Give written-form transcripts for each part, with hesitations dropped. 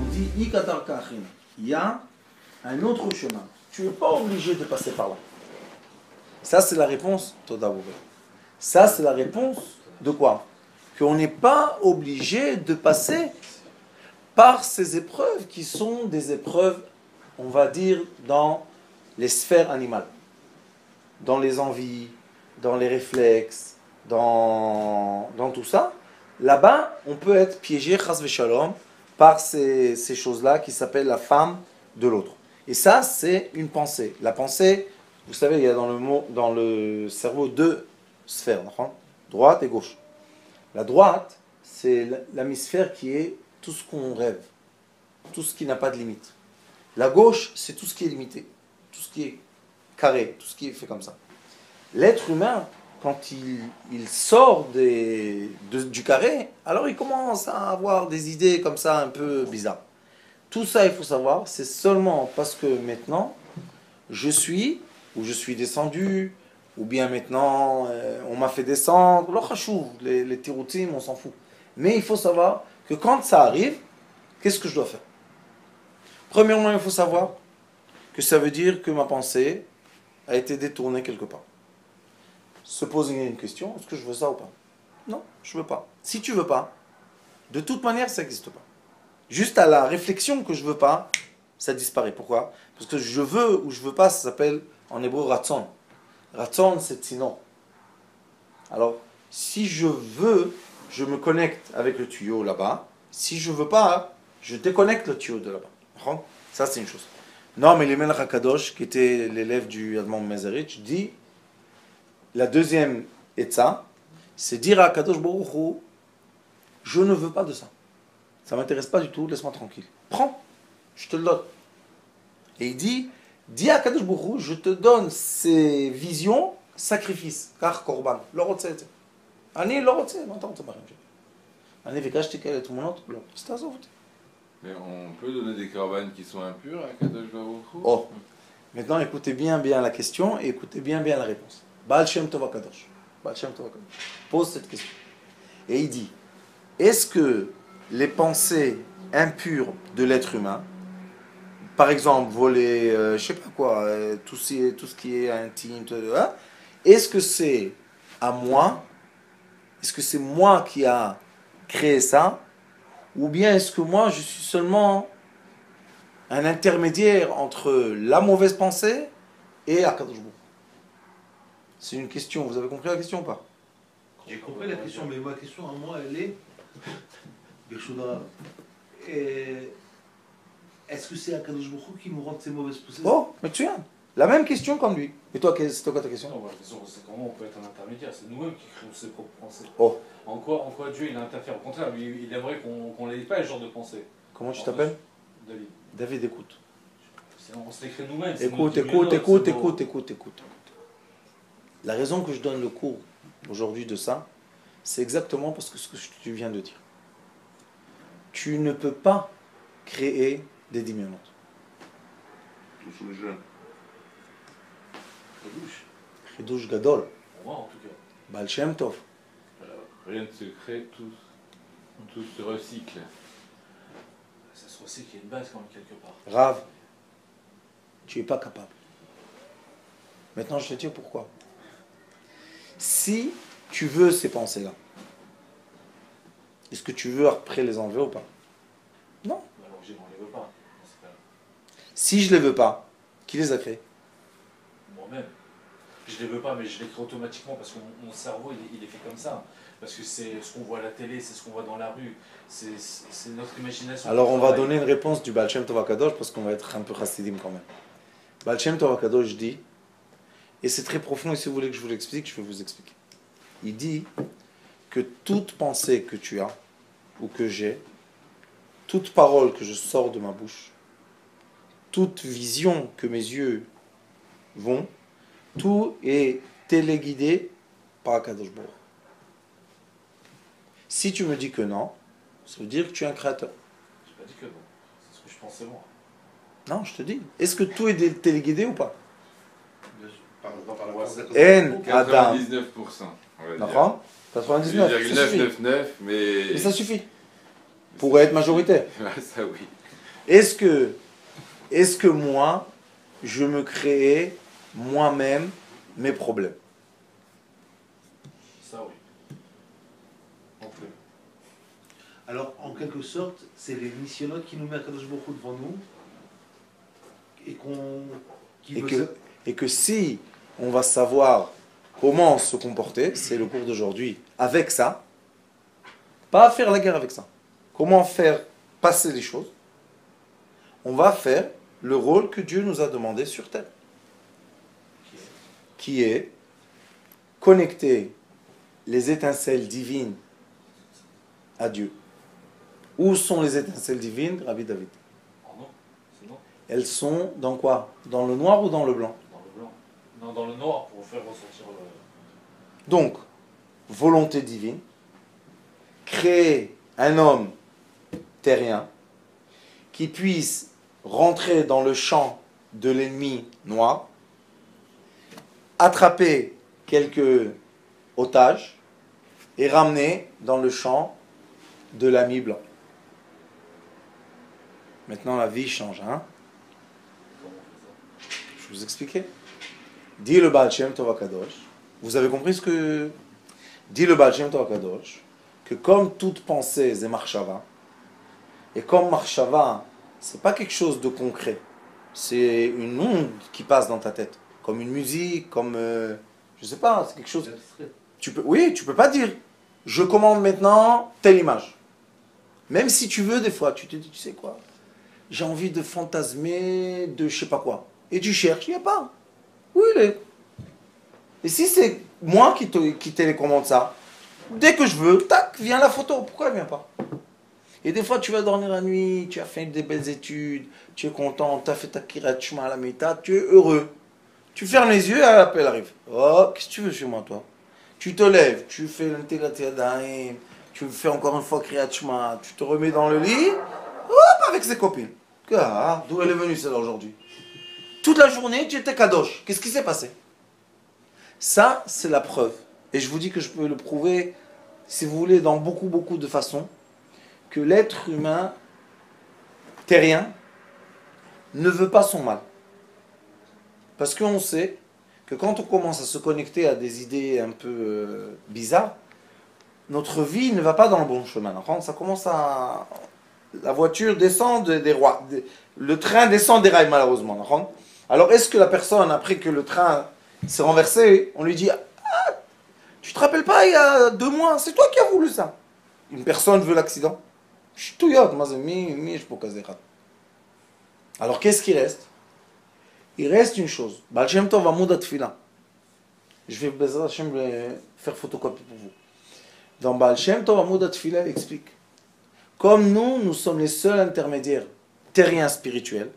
on dit Ikatar Kachin. Il y a un autre chemin. Tu n'es pas obligé de passer par là. Ça, c'est la réponse. Ça, c'est la réponse de quoi? Qu'on n'est pas obligé de passer par ces épreuves qui sont des épreuves, on va dire, dans les sphères animales, dans les envies, dans les réflexes, dans tout ça. Là-bas, on peut être piégé, chas v'shalom, par ces choses-là qui s'appellent la femme de l'autre. Et ça, c'est une pensée. La pensée, vous savez, il y a dans le cerveau deux sphères, droite et gauche. La droite, c'est l'hémisphère qui est tout ce qu'on rêve, tout ce qui n'a pas de limite. La gauche, c'est tout ce qui est limité, tout ce qui est carré, tout ce qui est fait comme ça. L'être humain, quand il sort du carré, alors il commence à avoir des idées comme ça un peu bizarres. Tout ça, il faut savoir, c'est seulement parce que maintenant, je suis descendu, ou bien maintenant, on m'a fait descendre, les tiroutim, on s'en fout. Mais il faut savoir que quand ça arrive, qu'est-ce que je dois faire? Premièrement, il faut savoir que ça veut dire que ma pensée a été détournée quelque part. Se poser une question, est-ce que je veux ça ou pas? Non, je veux pas. Si tu veux pas, de toute manière, ça n'existe pas. Juste à la réflexion que je veux pas, ça disparaît. Pourquoi? Parce que je veux ou je veux pas, ça s'appelle en hébreu ratzon. Ratzon, c'est sinon. Alors, si je veux, je me connecte avec le tuyau là-bas. Si je veux pas, je déconnecte le tuyau de là-bas. Ça, c'est une chose. Non, mais l'Emelech HaKadosh, qui était l'élève du Admon Mezerich, dit la deuxième etza, c'est dire à Kadosh Baruch Hu, je ne veux pas de ça. Ça ne m'intéresse pas du tout, laisse-moi tranquille. Prends, je te le donne. Et il dit, dis à Kadosh Baruch Hu, je te donne ces visions, sacrifice, car korban, lo rotzeh. Ani lo rotzeh, non t'en t'en Ani vikashti kalet tmunot, lo, c'est azov. Mais on peut donner des korban qui sont impurs à Kadosh Baruch Hu? Oh, maintenant écoutez bien la question et écoutez bien la réponse. Baal Shem Tov HaKadosh. Baal Shem Tov HaKadosh pose cette question. Et il dit, est-ce que les pensées impures de l'être humain, par exemple voler, je sais pas quoi, tout ce qui est intime, est-ce que c'est à moi? Est-ce que c'est moi qui a créé ça? Ou bien est-ce que moi je suis seulement un intermédiaire entre la mauvaise pensée et HaKadosh Baruch Hu? C'est une question, vous avez compris la question ou pas? J'ai compris la question, mais ma question à moi, elle est... Est-ce que c'est Akadosh Baruch Hu qui nous rend ces mauvaises pensées? Oh, mais tu as la même question comme lui. Et toi, c'est quoi ta question? Non, la question, c'est comment on peut être un intermédiaire. C'est nous-mêmes qui créons ses propres pensées. Oh. En quoi Dieu il interfère? Au contraire, lui, il aimerait qu'on n'ait pas ce genre de pensée. Comment tu t'appelles? David. David, écoute. On se l'écrit nous-mêmes. Écoute. La raison que je donne le cours aujourd'hui de ça, c'est exactement parce que ce que tu viens de dire. Tu ne peux pas créer des diminuantes. Tout sous le jeûne. Chidouche Gadol. Pour moi, en tout cas. Baal Shem Tov. Rien ne se crée, tout se recycle. Ça se recycle, il y a une base quand même quelque part. Rav, tu n'es pas capable. Maintenant, je te dis pourquoi. Si tu veux ces pensées-là, est-ce que tu veux après les enlever ou pas? Non. Alors, on ne les veut pas. Si je ne les veux pas, qui les a créés? Moi-même. Je ne les veux pas, mais je les crée automatiquement parce que mon cerveau, il est fait comme ça. Parce que c'est ce qu'on voit à la télé, c'est ce qu'on voit dans la rue, c'est notre imagination. Alors on va donner une réponse du Baal Shem Tov HaKadosh parce qu'on va être un peu chassidim quand même. Baal Shem Tov HaKadosh dit, et c'est très profond et si vous voulez que je vous l'explique, je vais vous expliquer. Il dit que toute pensée que tu as ou que j'ai, toute parole que je sors de ma bouche, toute vision que mes yeux vont, tout est téléguidé par HaKadosh Baruch Hu. Si tu me dis que non, ça veut dire que tu es un créateur. Je n'ai pas dit que non. C'est ce que je pensais moi. Non, je te dis. Est-ce que tout est téléguidé ou pas? N Adam. 99%. D'accord. 99. 999, mais ça suffit. pourrait être majoritaire. Ouais, ça oui. Est-ce que moi, je me crée moi-même mes problèmes? Ça, oui. Non plus. Alors, en quelque sorte, c'est les missionnotes qui nous mettent Kadosh Baruch Hu devant nous et Et que si on va savoir comment se comporter, c'est le cours d'aujourd'hui, avec ça, pas faire la guerre avec ça. Comment faire passer les choses? On va faire le rôle que Dieu nous a demandé sur terre, qui est connecter les étincelles divines à Dieu. Où sont les étincelles divines, Rabbi David? Oh non, c'est non. Elles sont dans quoi? Dans le noir ou dans le blanc? Dans le blanc. Non, dans le noir pour faire ressortir le. Donc, volonté divine, créer un homme terrien qui puisse rentrer dans le champ de l'ennemi noir, attraper quelques otages et ramener dans le champ de l'ami blanc. Maintenant, la vie change, hein? Comment on fait ça? Je vais vous expliquer. Dit le Baal Shem Tov HaKadosh. Vous avez compris ce que dit le Baal Shem Tov HaKadosh? Que comme toute pensée, c'est marshava. Et comme marshava, c'est pas quelque chose de concret. C'est une onde qui passe dans ta tête. Comme une musique, comme... je sais pas, c'est quelque chose... Oui, tu peux pas dire, je commande maintenant telle image. Même si tu veux, des fois, tu te dis, tu sais quoi? J'ai envie de fantasmer de je sais pas quoi. Et tu cherches, il n'y a pas. Où il est? Et si c'est moi qui télécommande ça, dès que je veux, tac, vient la photo. Pourquoi elle vient pas? Et des fois, tu vas dormir la nuit, tu as fait des belles études, tu es content, tu as fait ta kirat shema à la méta, tu es heureux. Tu fermes les yeux et l'appel arrive. Oh, qu'est-ce que tu veux chez moi, toi? Tu te lèves, tu fais l'intégrat yadayim, tu fais encore une fois kirat shema, tu te remets dans le lit, hop, avec ses copines. Ah, d'où elle est venue celle-là aujourd'hui? Toute la journée, tu étais kadosh. Qu'est-ce qui s'est passé? Ça, c'est la preuve. Et je vous dis que je peux le prouver, si vous voulez, dans beaucoup de façons, que l'être humain terrien ne veut pas son mal. Parce qu'on sait que quand on commence à se connecter à des idées un peu bizarres, notre vie ne va pas dans le bon chemin. Ça commence à... La voiture descend des rois. Le train descend des rails, malheureusement. Alors, est-ce que la personne, après que le train s'est renversé, on lui dit: ah, tu te rappelles pas, il y a 2 mois, c'est toi qui as voulu ça? Une personne veut l'accident. Alors, qu'est-ce qui reste? Il reste une chose. Baal Shem Tov Amud HaTfila. Je vais Bezrat Hashem faire photocopie pour vous. Dans Baal Shem Tov Amud HaTfila, il explique. Comme nous sommes les seuls intermédiaires terriens spirituels,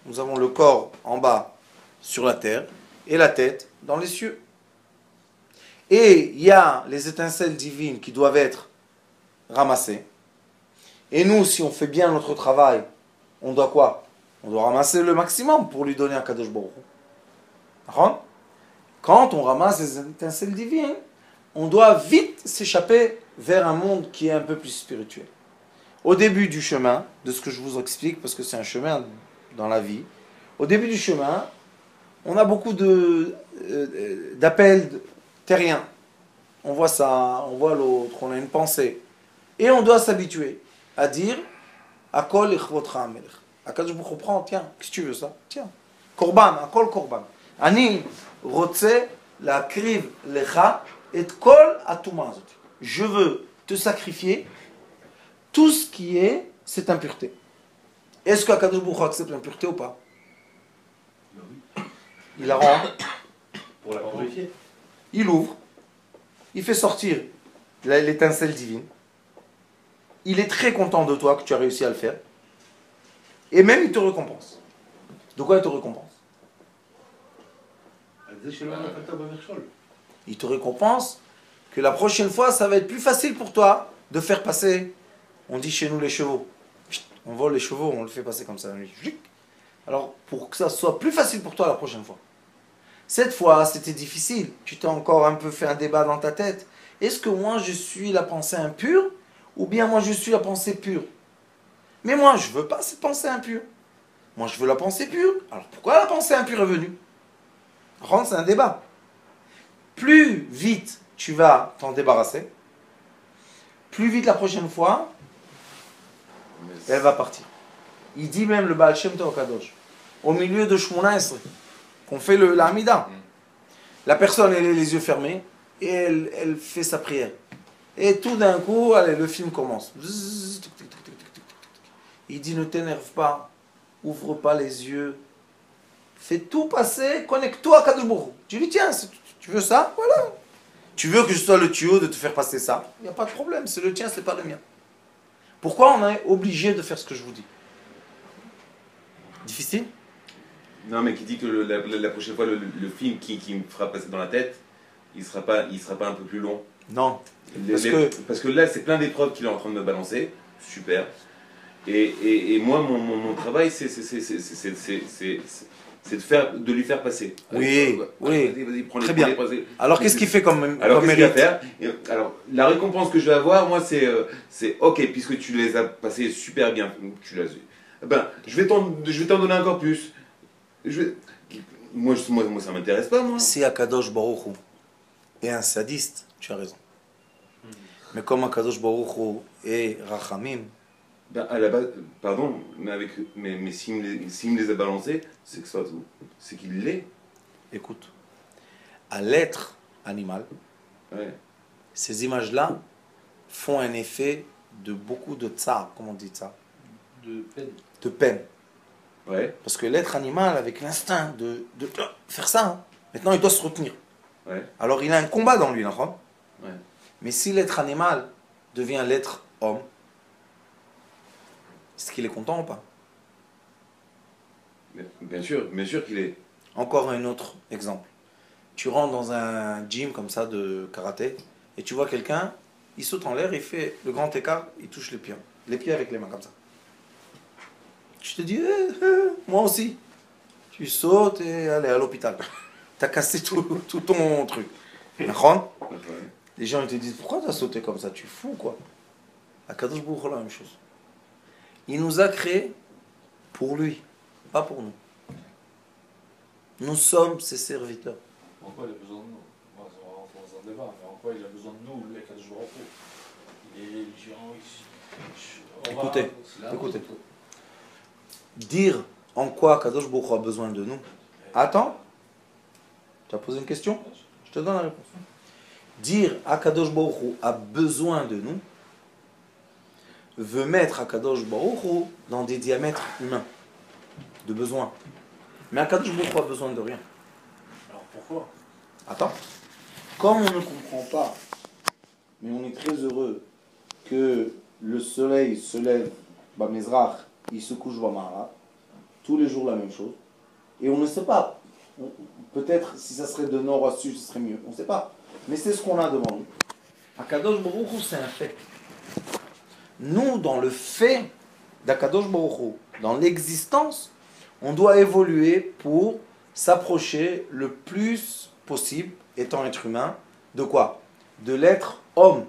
nous avons le corps en bas sur la terre et la tête dans les cieux. Et il y a les étincelles divines qui doivent être ramassées. Et nous, si on fait bien notre travail, on doit quoi? On doit ramasser le maximum pour lui donner un Kadosh Baruch Hu. Quand on ramasse les étincelles divines, on doit vite s'échapper vers un monde qui est un peu plus spirituel. Au début du chemin, de ce que je vous explique, parce que c'est un chemin dans la vie, au début du chemin, on a beaucoup d'appels terriens. On voit ça, on voit l'autre, on a une pensée. Et on doit s'habituer à dire Akol ichvotra amelech. Akadosh Baruch Hu prend, tiens, qu'est-ce que tu veux ça? Tiens, korban, akol korban. Ani rotze lakriv lecha et kol atuma azot. Je veux te sacrifier tout ce qui est cette impureté. Est-ce qu'Akadosh Baruch Hu accepte l'impureté ou pas? Il la rend pour la purifier. Il ouvre, il fait sortir l'étincelle divine. Il est très content de toi que tu as réussi à le faire. Et même il te récompense. De quoi il te récompense? Il te récompense que la prochaine fois, ça va être plus facile pour toi de faire passer, on dit chez nous les chevaux. On vole les chevaux, on le fait passer comme ça. Alors, pour que ça soit plus facile pour toi la prochaine fois. Cette fois, c'était difficile. Tu t'es encore un peu fait un débat dans ta tête. Est-ce que moi, je suis la pensée impure? Ou bien moi je suis la pensée pure. Mais moi je veux pas cette pensée impure. Moi je veux la pensée pure. Alors pourquoi la pensée impure est venue? Rendre, c'est un débat. Plus vite tu vas t'en débarrasser, plus vite la prochaine fois, Mais elle va partir. Il dit même le Baal Shem Tov Kadosh, au milieu de Shmona Esrei, qu'on fait l'Amida. La personne, elle a les yeux fermés et elle fait sa prière. Et tout d'un coup, allez, le film commence. Il dit ne t'énerve pas, ouvre pas les yeux, fais tout passer, connecte-toi à Kadosh Baruch Hu. Tu lui dis tiens, tu veux ça? Voilà. Tu veux que je sois le tuyau de te faire passer ça? Il n'y a pas de problème, c'est le tien, c'est pas le mien. Pourquoi on est obligé de faire ce que je vous dis? Difficile? Non, mais qui dit que la prochaine fois, le film qui me fera passer dans la tête, il sera pas un peu plus long. Non. Parce que là, c'est plein d'épreuves qu'il est en train de me balancer. Super. Et moi, mon travail, c'est de lui faire passer. Oui, oui. Vas-y, prends Très les bien. Alors, qu'est-ce qu'il fait comme qu'est-ce qu'il va mérite? faire? Alors, la récompense que je vais avoir, moi, c'est ok, puisque tu les as passés super bien, ben, je vais t'en donner encore plus. Moi, ça m'intéresse pas, moi. Si Akadosh Baruch Hu est un sadiste, tu as raison. Mais comme Akadosh Baruch Hu est Rachamim, Ben, à la base, pardon, mais s'il me les a balancés, c'est qu'il l'est. écoute, à l'être animal, Ouais. ces images-là font un effet de beaucoup de tsar, comment on dit ça? De peine. De peine. Ouais. Parce que l'être animal, avec l'instinct de faire ça, hein, maintenant il doit se retenir. Ouais. Alors il a un combat dans lui, non? Ouais. Mais si l'être animal devient l'être homme, est-ce qu'il est content ou pas? Bien sûr qu'il est. Encore un autre exemple. Tu rentres dans un gym comme ça de karaté et tu vois quelqu'un, il saute en l'air, il fait le grand écart, il touche les pieds avec les mains comme ça. Tu te dis, moi aussi. Tu sautes et allez à l'hôpital. T'as cassé tout ton truc. D'accord? Ouais. Les gens ils te disent, pourquoi t'as sauté comme ça? Tu es fou quoi? À Kadosh Baruch Hu, la même chose. Il nous a créés pour lui, pas pour nous. Nous sommes ses serviteurs. En quoi il a besoin de nous? Moi, on rentre dans un débat, mais en quoi il a besoin de nous, lui, avec Kadosh Baruch Hu? Il est Écoutez, écoutez. Dire en quoi Kadosh Baruch Hu a besoin de nous. Attends, tu as posé une question? Je te donne la réponse. Dire Akadosh Baruch Hu a besoin de nous veut mettre Akadosh Baruch Hu dans des diamètres humains de besoin. Mais Akadosh Baruch Hu a besoin de rien. Alors pourquoi? Attends. Comme on ne comprend pas, mais on est très heureux que le soleil se lève, Bamezrach, il se couche Bamara, tous les jours la même chose, et on ne sait pas. Peut-être si ça serait de nord à sud, ce serait mieux. On ne sait pas. Mais c'est ce qu'on a devant nous. Akadosh Baruch Hu, c'est un fait. Nous, dans le fait d'Akadosh Baruch Hu, dans l'existence, on doit évoluer pour s'approcher le plus possible, étant être humain, de quoi? De l'être homme,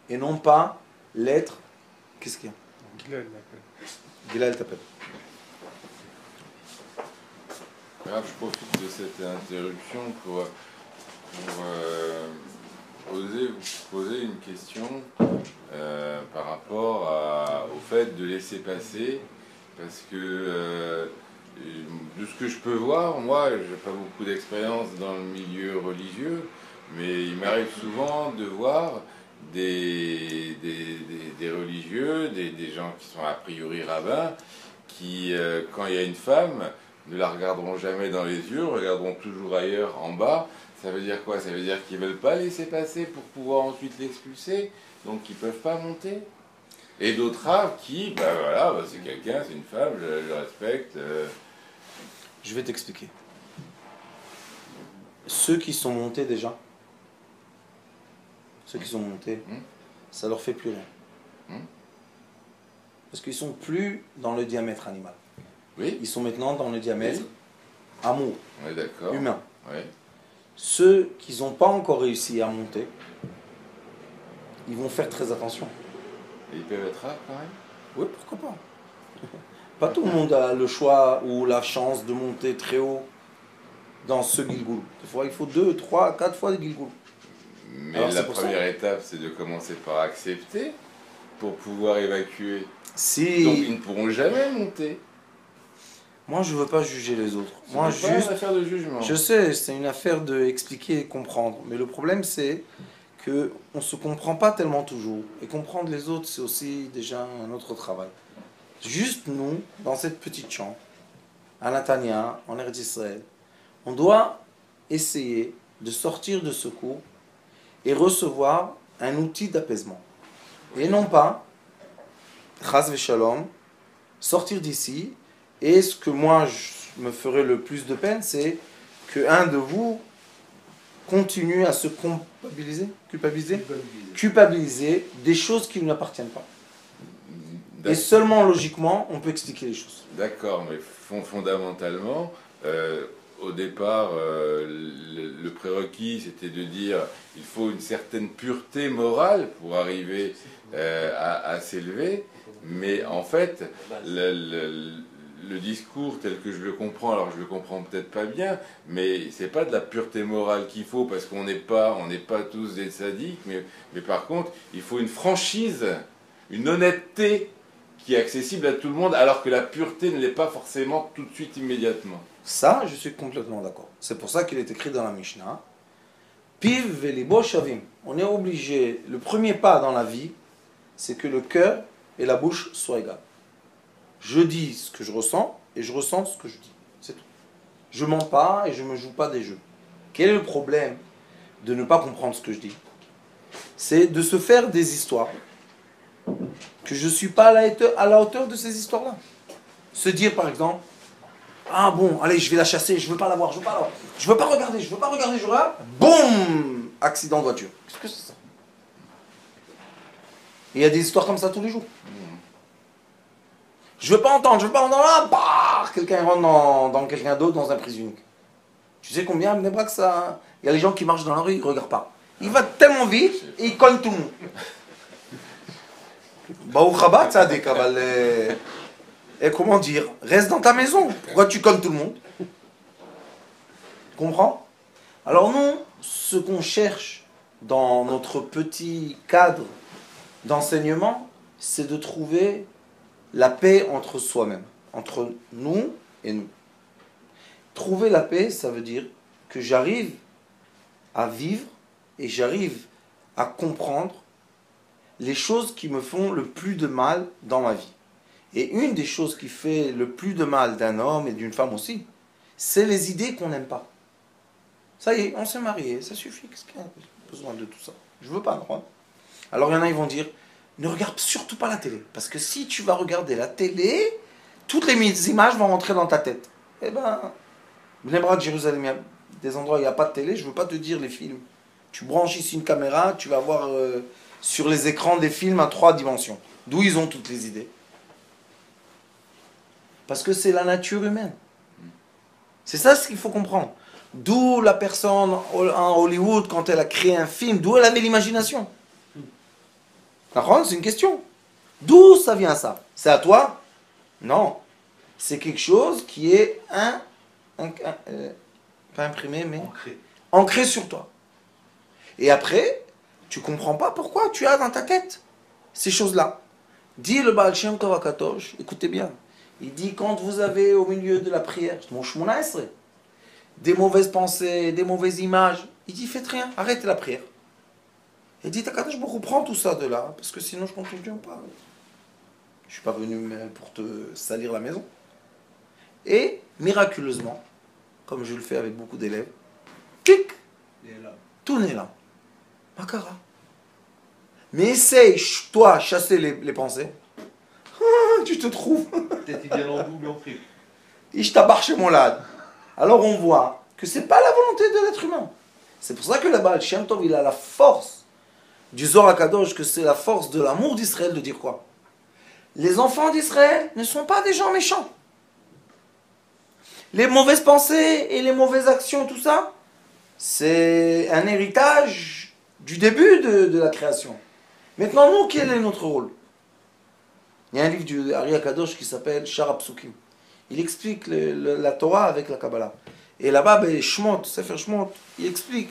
et non pas l'être... Qu'est-ce qu'il y a? Gilal t'appelle. Alors, je profite de cette interruption pour vous poser une question par rapport au fait de laisser passer, parce que de ce que je peux voir, moi, j'ai pas beaucoup d'expérience dans le milieu religieux, mais il m'arrive souvent de voir des religieux, des gens qui sont a priori rabbins, qui, quand il y a une femme, ne la regarderont jamais dans les yeux, regarderont toujours ailleurs en bas. Ça veut dire quoi? Ça veut dire qu'ils ne veulent pas laisser passer pour pouvoir ensuite l'expulser, donc ils ne peuvent pas monter. Et d'autres raves qui, c'est quelqu'un, c'est une femme, je le respecte. Je vais t'expliquer. Ceux qui sont montés déjà, ça leur fait plus rien. Parce qu'ils sont plus dans le diamètre animal. Oui. Ils sont maintenant dans le diamètre amour, On est d'accord. humain. Oui. Ceux qui n'ont pas encore réussi à monter, ils vont faire très attention. Et ils peuvent être rares quand même. Oui, pourquoi pas. Pas tout le monde a le choix ou la chance de monter très haut dans ce Gilgoul. Des fois, il faut 2, 3, 4 fois le Gilgoul. Mais Alors, la c'est pour ça. première étape, c'est de commencer par accepter pour pouvoir évacuer. Si... Donc ils ne pourront jamais monter. Moi, je veux pas juger les autres. Moi, C'est pas juste... une affaire de jugement. Je sais, c'est une affaire d'expliquer et comprendre. Mais le problème, c'est qu'on ne se comprend pas tellement toujours. Et comprendre les autres, c'est aussi déjà un autre travail. Juste nous, dans cette petite chambre, à Natania, en Eretz Israël, on doit essayer de sortir de ce cours et recevoir un outil d'apaisement. Et non pas, chas v'shalom, sortir d'ici. Et ce que moi, je me ferais le plus de peine, c'est qu'un de vous continue à se culpabiliser des choses qui ne lui appartiennent pas. Et seulement logiquement, on peut expliquer les choses. D'accord, mais fondamentalement, au départ, le prérequis, c'était de dire il faut une certaine pureté morale pour arriver à s'élever. Mais en fait, le discours tel que je le comprends, alors je le comprends peut-être pas bien, mais c'est pas de la pureté morale qu'il faut parce qu'on n'est pas tous des sadiques, mais par contre, il faut une franchise, une honnêteté qui est accessible à tout le monde, alors que la pureté ne l'est pas forcément tout de suite immédiatement. Ça, je suis complètement d'accord. C'est pour ça qu'il est écrit dans la Mishnah, Piv velibo shavim. On est obligé, le premier pas dans la vie, c'est que le cœur et la bouche soient égales. Je dis ce que je ressens et je ressens ce que je dis. C'est tout. Je mens pas et je me joue pas des jeux. Quel est le problème de ne pas comprendre ce que je dis? C'est de se faire des histoires que je ne suis pas à la hauteur de ces histoires-là. Se dire par exemple, ah bon, allez, je vais la chasser, je veux pas la voir, je veux pas regarder, je regarde, boum, accident de voiture. Qu'est-ce que c'est ça? Il y a des histoires comme ça tous les jours. Je veux pas entendre, là, bah, quelqu'un rentre dans quelqu'un d'autre dans un prise unique. Tu sais combien, que ça... Il y a les gens qui marchent dans la rue, ils ne regardent pas. Il va tellement vite, et il colle tout le monde. Bah, au Rabat, ça des cavalets. Et comment dire, reste dans ta maison. Pourquoi tu colles tout le monde? Comprends? Alors nous, ce qu'on cherche dans notre petit cadre d'enseignement, c'est de trouver la paix entre soi-même, entre nous et nous. Trouver la paix, ça veut dire que j'arrive à vivre et j'arrive à comprendre les choses qui me font le plus de mal dans ma vie. Et une des choses qui fait le plus de mal d'un homme et d'une femme aussi, c'est les idées qu'on n'aime pas. Ça y est, on s'est marié, ça suffit, qu'est-ce qu'il y a besoin de tout ça? Je veux pas, non? Alors il y en a, ils vont dire, ne regarde surtout pas la télé. Parce que si tu vas regarder la télé, toutes les images vont rentrer dans ta tête. Eh ben, Bnei Brak, Jérusalem, il y a des endroits où il n'y a pas de télé, je ne veux pas te dire les films. Tu branches ici une caméra, tu vas voir sur les écrans des films à 3 dimensions. D'où ils ont toutes les idées. Parce que c'est la nature humaine. C'est ça ce qu'il faut comprendre. D'où la personne en Hollywood, quand elle a créé un film, d'où elle avait l'imagination. C'est une question. D'où ça vient ça? C'est à toi? Non. C'est quelque chose qui est pas imprimé, mais ancré sur toi. Et après, tu comprends pas pourquoi tu as dans ta tête ces choses-là. Dit le Baal Shem Tov HaKadosh, écoutez bien, il dit quand vous avez au milieu de la prière, mon Shmona Esrei, des mauvaises pensées, des mauvaises images, il dit faites rien, arrêtez la prière. Il dit HaKadosh Baruch Hu, prends tout ça de là, parce que sinon je ne continue pas. Je ne suis pas venu pour te salir la maison. Et miraculeusement, comme je le fais avec beaucoup d'élèves, clic, tout n'est là. Makara. Mais essaye, toi, chasser les pensées. Ah, tu te trouves. Peut-être il vient en double en fric. Ishtabar chez mon lad. Alors on voit que ce n'est pas la volonté de l'être humain. C'est pour ça que là-bas, le Shem Tov, il a la force du Zohar HaKadosh, que c'est la force de l'amour d'Israël de dire quoi? Les enfants d'Israël ne sont pas des gens méchants. Les mauvaises pensées et les mauvaises actions, tout ça, c'est un héritage du début de la création. Maintenant, nous, quel est notre rôle? Il y a un livre du Ari Akadosh qui s'appelle Shara Psukim. Il explique la Torah avec la Kabbalah. Et là-bas, Shmot, Sefer Shmot, il explique.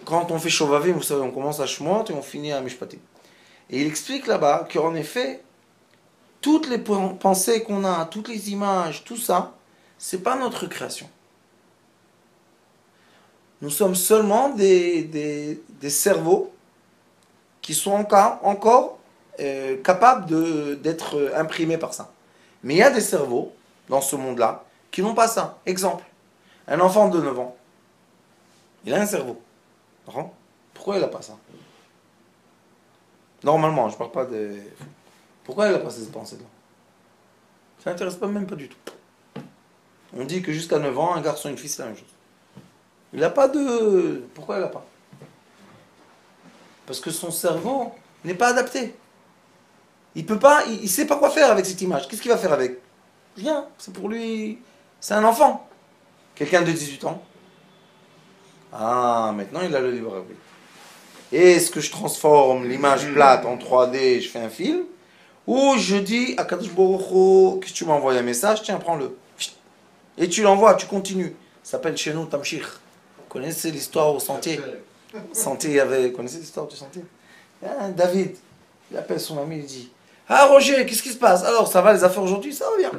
Quand on fait Shovavim, vous savez, on commence à Shmot et on finit à Mishpatim. Et il explique là-bas qu'en effet, toutes les pensées qu'on a, toutes les images, tout ça, c'est pas notre création. Nous sommes seulement des cerveaux qui sont encore capables d'être imprimés par ça. Mais il y a des cerveaux dans ce monde-là qui n'ont pas ça. Exemple, un enfant de 9 ans, il a un cerveau. Pourquoi il n'a pas ça? Normalement, je ne parle pas de... Pourquoi il n'a pas ces pensées-là? Ça n'intéresse même pas du tout. On dit que jusqu'à 9 ans, un garçon et une fille, c'est la même chose. Il n'a pas de... Pourquoi il n'a pas? Parce que son cerveau n'est pas adapté. Il peut pas, il sait pas quoi faire avec cette image. Qu'est-ce qu'il va faire avec? Rien. C'est pour lui... C'est un enfant. Quelqu'un de 18 ans. Ah, maintenant il a le libre arbitre. Est-ce que je transforme l'image plate en 3D, je fais un film? Ou je dis à Kadosh Baruch Hu, que tu m'envoies un message, tiens, prends-le. Et tu l'envoies, tu continues. Ça s'appelle chez nous Tamshir. Vous connaissez l'histoire au sentier? Vous connaissez l'histoire du sentier? David, il appelle son ami, il dit: ah Roger, qu'est-ce qui se passe? Alors, ça va les affaires aujourd'hui? Ça va bien.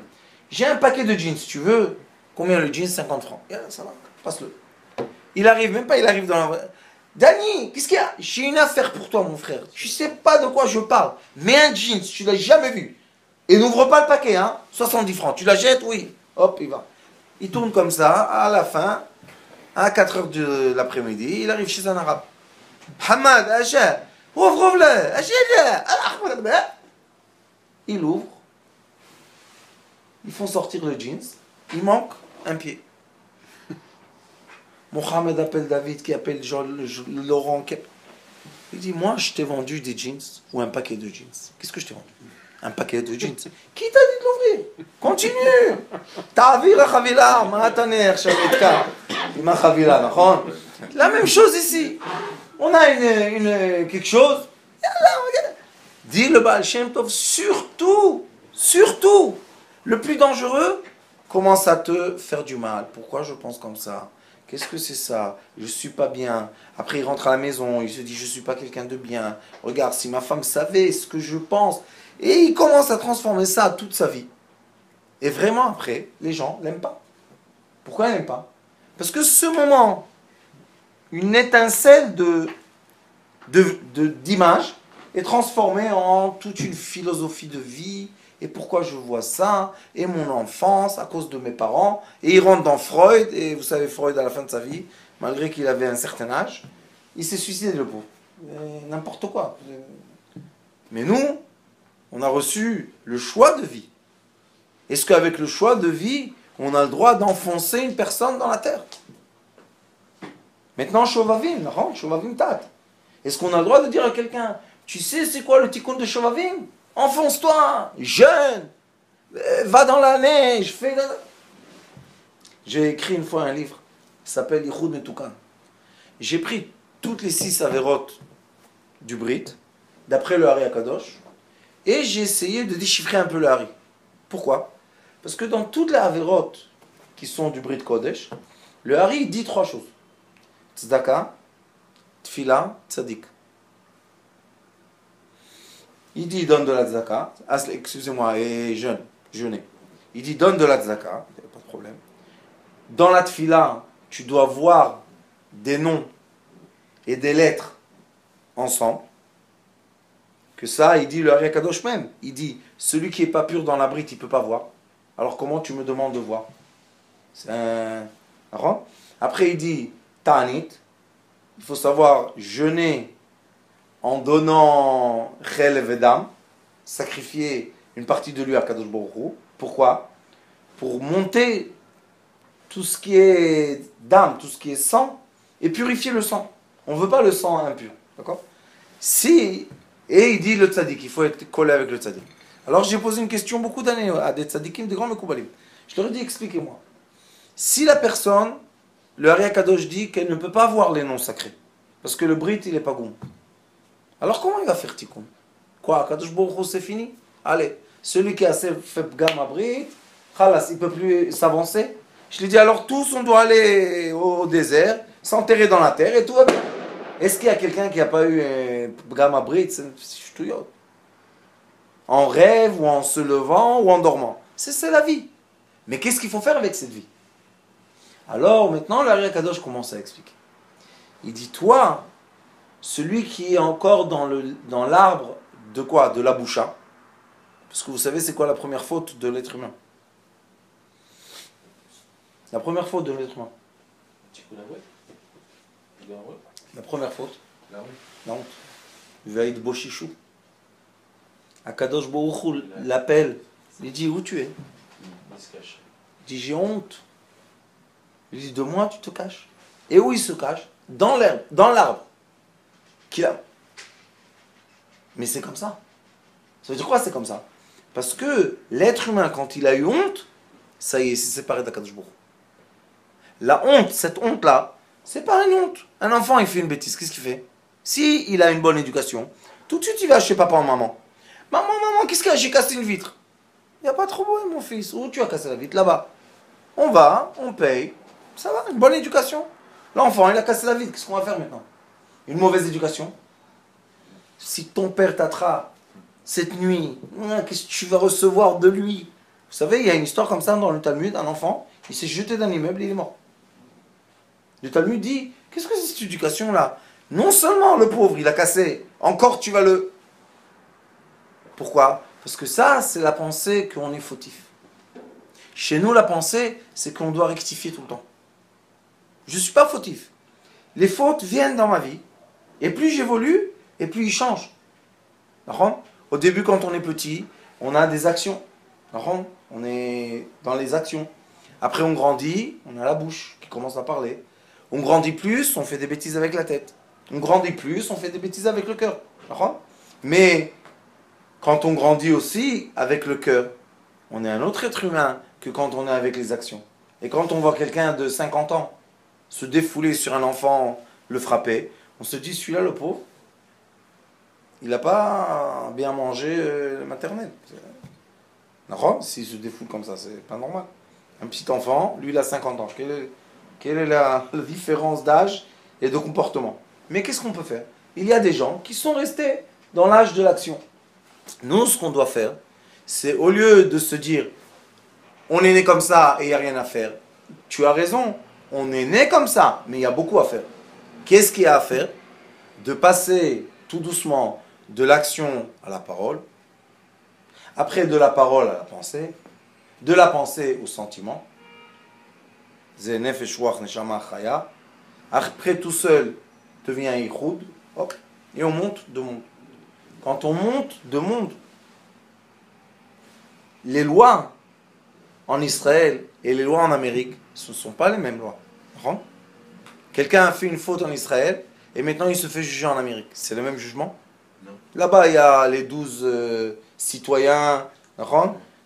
J'ai un paquet de jeans, tu veux? Combien le jeans? 50 francs. Ça va, passe-le. Il arrive, même pas il arrive dans la... Dani, qu'est-ce qu'il y a? J'ai une affaire pour toi, mon frère. Tu sais pas de quoi je parle. Mais un jeans, tu l'as jamais vu. Et n'ouvre pas le paquet, hein. 70 francs. Tu la jettes? Oui. Hop, il va. Il tourne comme ça, à la fin, à 4 heures de l'après-midi, il arrive chez un arabe. Hamad, Acha, ouvre-le, il ouvre. Ils font sortir le jeans. Il manque un pied. Mohamed appelle David, qui appelle Laurent. Il dit: moi, je t'ai vendu des jeans ou un paquet de jeans. Qu'est-ce que je t'ai vendu? Un paquet de jeans. Qui t'a dit de l'ouvrir? Continue. Ta'avir chavila, ma'ataner, shavetka. Ma chavila, d'accord? La même chose ici. On a quelque chose. Dit le Baal Shem Tov, surtout, le plus dangereux commence à te faire du mal. Pourquoi je pense comme ça? Qu'est-ce que c'est ça? Je suis pas bien. Après, il rentre à la maison, il se dit: je suis pas quelqu'un de bien. Regarde, si ma femme savait ce que je pense. Et il commence à transformer ça toute sa vie. Et vraiment, après, les gens l'aiment pas. Pourquoi ils l'aiment pas? Parce que ce moment, une étincelle d'image est transformée en toute une philosophie de vie. Et pourquoi je vois ça? Et mon enfance, à cause de mes parents. Et il rentre dans Freud. Et vous savez, Freud, à la fin de sa vie, malgré qu'il avait un certain âge, il s'est suicidé, le pauvre. N'importe quoi. Mais nous, on a reçu le choix de vie. Est-ce qu'avec le choix de vie, on a le droit d'enfoncer une personne dans la terre? Maintenant, Shovavim, Shovavim Tat. Est-ce qu'on a le droit de dire à quelqu'un: tu sais c'est quoi le tikkun de Shovavim? Enfonce-toi, jeune, va dans la neige, fais... J'ai écrit une fois un livre qui s'appelle Ichud Metukan. J'ai pris toutes les 6 avérotes du Brit, d'après le Hari Akadosh, et j'ai essayé de déchiffrer un peu le Hari. Pourquoi? Parce que dans toutes les avérotes qui sont du Brit Kodesh, le Hari dit 3 choses: Tzedaka, Tfila, Tzadik. Il dit: donne de la tzedaka. Excusez-moi, et jeûner. Il dit: donne de la tzedaka, il n'y a pas de problème. Dans la tfila, tu dois voir des noms et des lettres ensemble. Que ça, il dit le Hari Kadosh même. Il dit: celui qui n'est pas pur dans la brite, il ne peut pas voir. Alors comment tu me demandes de voir? C'est un... Après, il dit: ta'anit. Il faut savoir jeûner en donnant chel vedam, sacrifier une partie de lui à Kadosh Baruch Hu. Pourquoi? Pour monter tout ce qui est d'âme, tout ce qui est sang, et purifier le sang. On ne veut pas le sang impur. D'accord? Si, et il dit le tzaddik, il faut être collé avec le tzaddik. Alors j'ai posé une question beaucoup d'années à des tzaddikim, des grands mekoubalim. Je leur ai dit: expliquez-moi. Si la personne, le Hari Kadosh dit qu'elle ne peut pas voir les noms sacrés, parce que le Brit, il n'est pas goum. Alors comment il va faire tikkun? Quoi, Kadosh Baruch Hu, c'est fini? Allez, celui qui a fait Gamma Brit, khalas, il ne peut plus s'avancer. Je lui dis alors tous, on doit aller au désert, s'enterrer dans la terre et tout va bien. Est-ce qu'il y a quelqu'un qui n'a pas eu Gamma Brit? C'est ch'touillotte. En rêve, ou en se levant, ou en dormant. C'est la vie. Mais qu'est-ce qu'il faut faire avec cette vie? Alors maintenant, l'Ari Kadosh commence à expliquer. Il dit, toi, celui qui est encore dans l'arbre de quoi? De la boucha. Parce que vous savez, c'est quoi la première faute de l'être humain? La première faute de l'être humain. La première faute. La honte. Vaïd Boshichou. Akadosh Baruch Hu l'appelle. Il dit, où tu es? Il se cache. Il dit, j'ai honte. Il dit, de moi tu te caches. Et où il se cache? Dans l'herbe, dans l'arbre. Qu'il a. Mais c'est comme ça. Ça veut dire quoi, c'est comme ça? Parce que l'être humain, quand il a eu honte, ça y est, il s'est séparé d'Akadosh Baruch Hu. La honte, cette honte-là, c'est pas une honte. Un enfant, il fait une bêtise, qu'est-ce qu'il fait? Si il a une bonne éducation, tout de suite il va chez papa ou maman. Maman, qu'est-ce qu'il y a? J'ai cassé une vitre. Il n'y a pas trop beau, mon fils. Où tu as cassé la vitre? Là-bas. On va, on paye. Ça va, une bonne éducation. L'enfant, il a cassé la vitre. Qu'est-ce qu'on va faire maintenant? Une mauvaise éducation. Si ton père t'attrape cette nuit, qu'est-ce que tu vas recevoir de lui? Vous savez, il y a une histoire comme ça dans le Talmud. Un enfant, il s'est jeté d'un immeuble et il est mort. Le Talmud dit, qu'est-ce que c'est cette éducation-là? Non seulement le pauvre, il a cassé, encore tu vas le... Pourquoi? Parce que ça, c'est la pensée qu'on est fautif. Chez nous, la pensée, c'est qu'on doit rectifier tout le temps. Je ne suis pas fautif. Les fautes viennent dans ma vie, et plus j'évolue, et plus ils changent. Au début, quand on est petit, on a des actions. On est dans les actions. Après, on grandit, on a la bouche qui commence à parler. On grandit plus, on fait des bêtises avec la tête. On grandit plus, on fait des bêtises avec le cœur. Mais quand on grandit aussi avec le cœur, on est un autre être humain que quand on est avec les actions. Et quand on voit quelqu'un de 50 ans se défouler sur un enfant, le frapper, on se dit, celui-là, le pauvre, il n'a pas bien mangé le maternel. S'il se défoule comme ça, c'est pas normal. Un petit enfant, lui, il a 50 ans. Quelle est la différence d'âge et de comportement? Mais qu'est-ce qu'on peut faire? Il y a des gens qui sont restés dans l'âge de l'action. Nous, ce qu'on doit faire, c'est au lieu de se dire on est né comme ça et il n'y a rien à faire. Tu as raison, on est né comme ça, mais il y a beaucoup à faire. Qu'est-ce qu'il y a à faire? De passer tout doucement de l'action à la parole, après de la parole à la pensée, de la pensée au sentiment. Après tout seul devient Yichud, et on monte de monde. Quand on monte de monde, les lois en Israël et les lois en Amérique, ce ne sont pas les mêmes lois. Quelqu'un a fait une faute en Israël et maintenant il se fait juger en Amérique. C'est le même jugement? Non. Là-bas, il y a les 12 citoyens.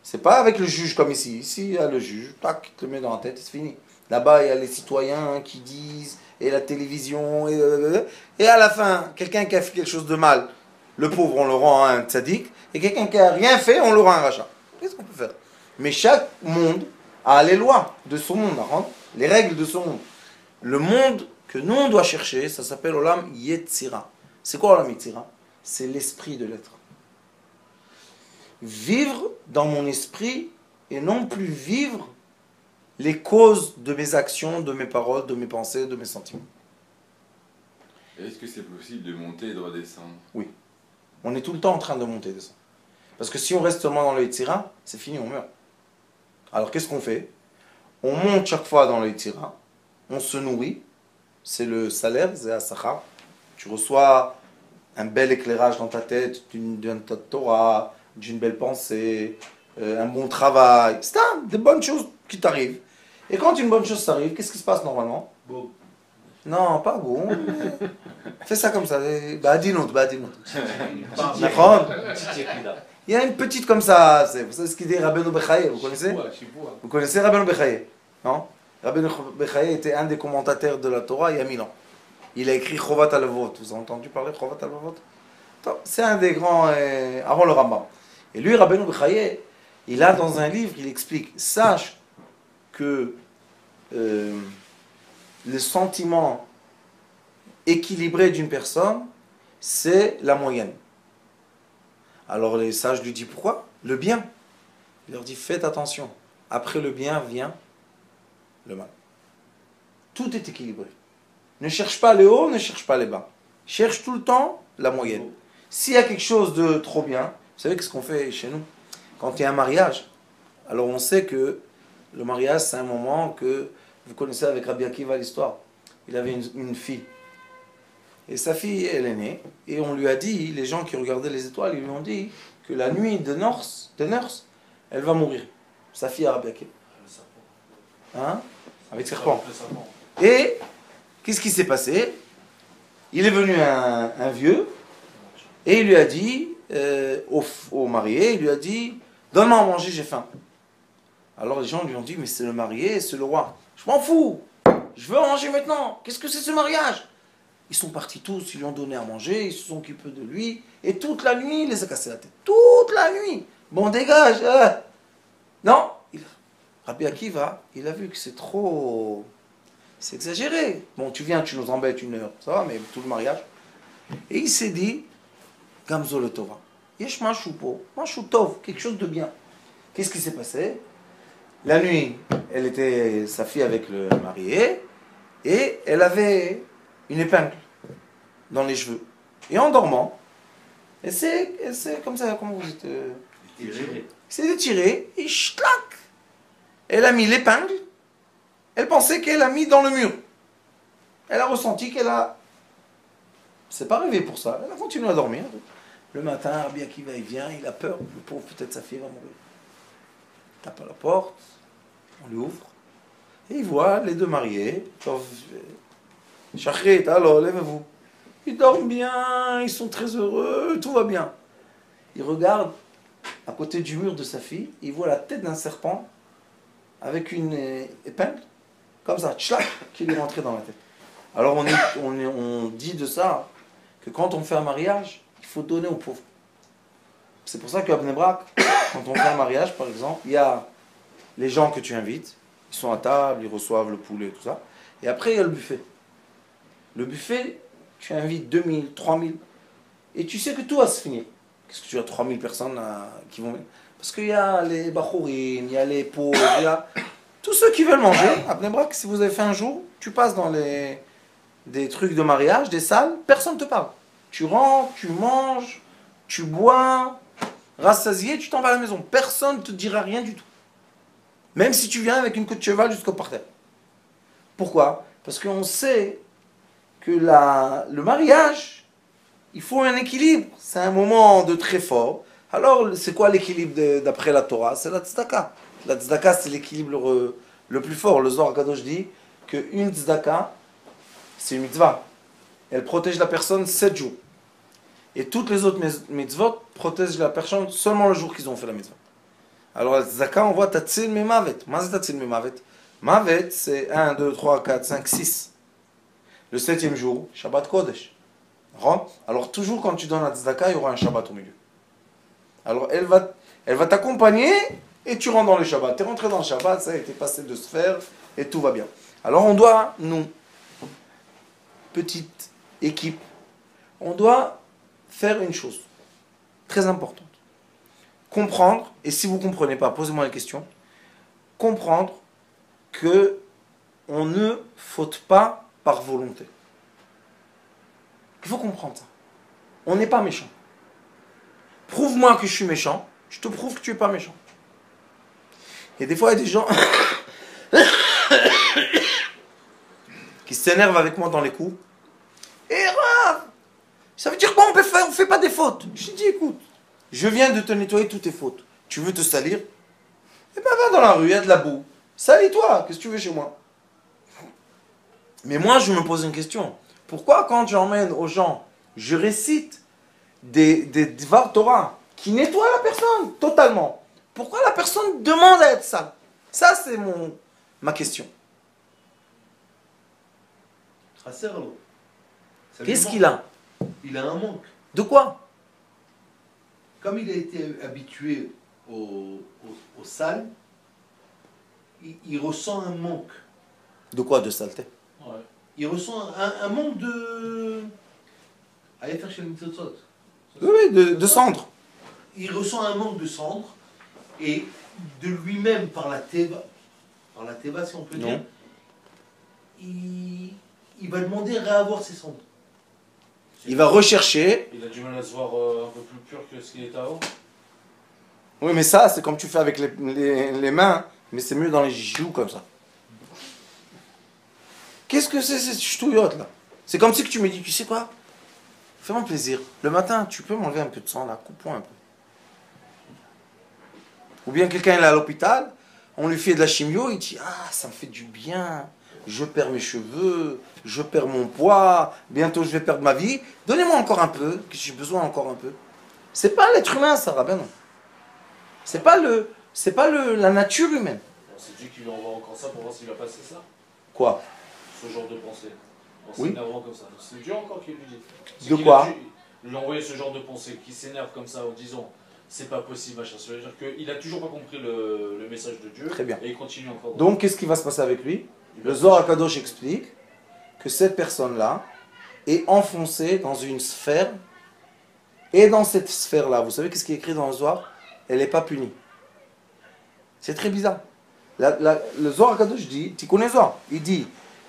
C'est pas avec le juge comme ici. Ici, il y a le juge, tac, il te le met dans la tête et c'est fini. Là-bas, il y a les citoyens qui disent, et la télévision, et à la fin, quelqu'un qui a fait quelque chose de mal, le pauvre, on le rend un tzaddik, et quelqu'un qui n'a rien fait, on le rend un rachat. Qu'est-ce qu'on peut faire? Mais chaque monde a les lois de son monde, les règles de son monde. Le monde que nous, on doit chercher, ça s'appelle Olam Yetzira. C'est quoi Olam Yetzira? C'est l'esprit de l'être. Vivre dans mon esprit et non plus vivre les causes de mes actions, de mes paroles, de mes pensées, de mes sentiments. Est-ce que c'est possible de monter et de redescendre? Oui. On est tout le temps en train de monter et de descendre. Parce que si on reste seulement dans le Yetzira, c'est fini, on meurt. Alors qu'est-ce qu'on fait? On monte chaque fois dans le Yetzira, on se nourrit, c'est le salaire, c'est la sachar. Tu reçois un bel éclairage dans ta tête, d'une Torah, d'une belle pensée, un bon travail, c'est des bonnes choses qui t'arrivent. Et quand une bonne chose t'arrive, qu'est-ce qui se passe normalement? Bon. Non, pas bon. Fais ça comme ça. Badinout. Il y a une petite comme ça. Vous savez ce qu'il dit Rabbeinu Bechaye, vous connaissez? Vous connaissez Rabbeinu Bechaye? Non? Rabbeinu Bechaye était un des commentateurs de la Torah il y a 1000 ans. Il a écrit Chovat Alavot. Vous avez entendu parler de Chovat Alavot? C'est un des grands, avant le Rambam. Et lui, Rabbeinu Bechaye, il a dans un livre, il explique, sache que le sentiment équilibré d'une personne, c'est la moyenne. Alors les sages lui disent pourquoi? Le bien. Il leur dit faites attention. Après le bien vient le mal. Tout est équilibré. Ne cherche pas les hauts, ne cherche pas les bas. Cherche tout le temps la moyenne. S'il y a quelque chose de trop bien, vous savez qu'est-ce qu'on fait chez nous? Quand il y a un mariage, alors on sait que le mariage c'est un moment que, vous connaissez avec Rabbi Akiva l'histoire, il avait une fille. Et sa fille, elle est née, et on lui a dit, les gens qui regardaient les étoiles, ils lui ont dit que la nuit de nurse, elle va mourir. Sa fille a Rabbi Akiva. Hein? Avec serpent. Et qu'est-ce qui s'est passé? Il est venu un vieux, et il lui a dit, au marié, il lui a dit, donne-moi à manger, j'ai faim. Alors les gens lui ont dit, mais c'est le marié, c'est le roi. Je m'en fous, je veux manger maintenant. Qu'est-ce que c'est ce mariage? Ils sont partis tous, ils lui ont donné à manger, ils se sont occupés de lui, et toute la nuit, il les a cassés la tête. Toute la nuit. Bon, dégage. Non. Rabbi Akiva, il a vu que c'est trop... C'est exagéré. Bon, tu viens, tu nous embêtes 1 heure, ça va, mais tout le mariage. Et il s'est dit, Gamzo le Torah, yesh mashu po, mashu tov, quelque chose de bien. Qu'est-ce qui s'est passé? La nuit, elle était sa fille avec le marié, et elle avait une épingle dans les cheveux. Et en dormant, elle s'est comme ça, comment vous dites s'est étirée, et chlac, elle a mis l'épingle, elle pensait qu'elle a mis dans le mur. Elle a ressenti qu'elle a... C'est pas rêvé pour ça, elle a continué à dormir. Le matin, Rabbi Akiva, il vient, il a peur, le pauvre, peut-être sa fille va mourir. Il tape à la porte, on lui ouvre, et il voit les deux mariés. Shachrit, alors, levez-vous. Ils dorment bien, ils sont très heureux, tout va bien. Il regarde à côté du mur de sa fille, il voit la tête d'un serpent avec une épingle, comme ça, tchlac, qui lui est rentré dans la tête. Alors on dit de ça que quand on fait un mariage, il faut donner aux pauvres. C'est pour ça qu'à Bnei Brak, quand on fait un mariage, par exemple, il y a les gens que tu invites, ils sont à table, ils reçoivent le poulet, tout ça. Et après, il y a le buffet. Le buffet, tu invites 2000, 3000, et tu sais que tout va se finir. Qu'est-ce que tu as 3000 personnes qui vont... Parce qu'il y a les bachourines, il y a les pauvres, il y a... Tous ceux qui veulent manger, à Bnei Brak, si vous avez fait un jour, tu passes dans des trucs de mariage, des salles, personne ne te parle. Tu rentres, tu manges, tu bois, rassasié, tu t'en vas à la maison. Personne ne te dira rien du tout. Même si tu viens avec une queue de cheval jusqu'au parterre. Pourquoi? Parce qu'on sait que le mariage, il faut un équilibre. C'est un moment de très fort. Alors, c'est quoi l'équilibre d'après la Torah? C'est la tzedaka. La tzedaka, c'est l'équilibre le plus fort. Le Zohar Kadosh dit qu'une tzedaka, c'est une mitzvah. Elle protège la personne 7 jours. Et toutes les autres mitzvot protègent la personne seulement le jour qu'ils ont fait la mitzvah. Alors, la tzedaka, on voit tatzil me mavet. Qu'est-ce que tatzil me mavet? Mavet, c'est 1, 2, 3, 4, 5, 6. Le 7e jour, Shabbat Kodesh. Alors, toujours quand tu donnes la tzedaka, il y aura un Shabbat au milieu. Alors, elle va t'accompagner et tu rentres dans le Shabbat. Tu es rentré dans le Shabbat, ça a été passé de sphère et tout va bien. Alors, on doit, nous, petite équipe, on doit faire une chose très importante. Comprendre, et si vous ne comprenez pas, posez-moi la question, comprendre que on ne faute pas par volonté. Il faut comprendre ça. On n'est pas méchant. Prouve-moi que je suis méchant, je te prouve que tu n'es pas méchant. Et des fois, il y a des gens qui s'énervent avec moi dans les coups. Et Rav, ça veut dire quoi? On ne fait pas des fautes. Je dis, écoute, je viens de te nettoyer toutes tes fautes. Tu veux te salir? Eh bien, va dans la rue, il y a de la boue. Salis-toi, qu'est-ce que tu veux chez moi? Mais moi, je me pose une question. Pourquoi, quand j'emmène aux gens, je récite des Dvar Torah qui nettoient la personne totalement, pourquoi la personne demande à être sale? Ça, c'est ma question. Qu'est-ce qu'il a? Il a un manque. De quoi? comme il a été habitué au sale, il ressent un manque. De quoi? De saleté? Ouais. Il ressent un manque de... Allez faire chez les Mitzotzot. Oui, oui, de cendre. Il ressent un manque de cendre, et de lui-même par la teva si on peut Non. dire, il va demander à réavoir ses cendres. Il va rechercher. Il a du mal à se voir un peu plus pur que ce qu'il était avant. Oui, mais ça, c'est comme tu fais avec les mains, mais c'est mieux dans les joues comme ça. Qu'est-ce que c'est cette ch'touillotte là? C'est comme si que tu me dis, tu sais quoi? Fais-moi plaisir. Le matin, tu peux m'enlever un peu de sang là, coupe-moi un peu. Ou bien quelqu'un est à l'hôpital, on lui fait de la chimio, il dit, ah, ça me fait du bien. Je perds mes cheveux, je perds mon poids, bientôt je vais perdre ma vie. Donnez-moi encore un peu, que j'ai besoin encore un peu. C'est pas l'être humain, ça, ben non. C'est pas la nature humaine. C'est Dieu qui lui envoie encore ça pour voir s'il va passer ça. Quoi? Ce genre de pensée. En Oui. s'énervant comme ça. C'est Dieu encore qui lui dit. C'est De qu'il quoi? a lui envoyer ce genre de pensée, qui s'énerve comme ça en disant c'est pas possible, machin. Ça veut dire qu'il a toujours pas compris le message de Dieu. Très bien. Et il continue encore. Donc, qu'est-ce qui va se passer avec lui? Il va Le se- Zohar HaKadosh explique que cette personne-là est enfoncée dans une sphère, et dans cette sphère-là, vous savez qu'est-ce qui est écrit dans le Zohar? Elle n'est pas punie. C'est très bizarre. Le Zohar HaKadosh dit, tu connais Zohar, il dit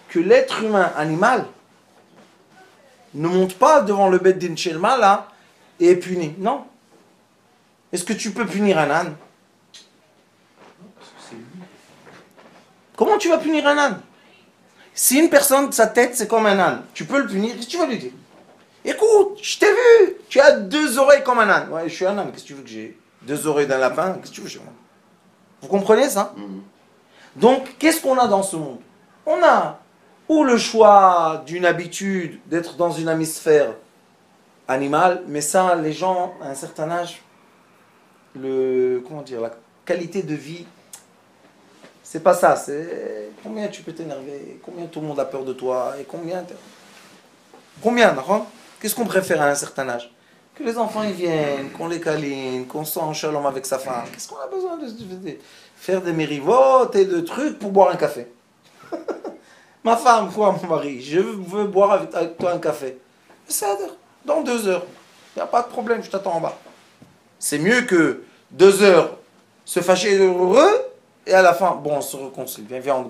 que l'être humain animal ne monte pas devant le Beth Din Shelma là et est puni. Non. Est-ce que tu peux punir un âne? Non, parce que c'est lui. Comment tu vas punir un âne? Si une personne, sa tête, c'est comme un âne, tu peux le punir, qu'est-ce que tu vas lui dire? Écoute, je t'ai vu, tu as 2 oreilles comme un âne. Ouais, je suis un âne, qu'est-ce que tu veux que j'ai? 2 oreilles d'un lapin, qu'est-ce que tu veux chez moi? Vous comprenez ça? Donc, qu'est-ce qu'on a dans ce monde? On a ou le choix d'une habitude d'être dans une hémisphère animale, mais ça, les gens, à un certain âge, comment dire, la qualité de vie, c'est pas ça, c'est combien tu peux t'énerver, combien tout le monde a peur de toi, et combien, d'accord? Qu'est-ce qu'on préfère à un certain âge? Que les enfants ils viennent, qu'on les câline, qu'on soit en shalom avec sa femme. Qu'est-ce qu'on a besoin de faire des mérivotes et de trucs pour boire un café? Ma femme, quoi, mon mari, je veux boire avec toi un café. Ça, dans 2 heures. Il n'y a pas de problème, je t'attends en bas. C'est mieux que 2 heures se fâcher heureux et à la fin, bon, on se réconcilie. Viens,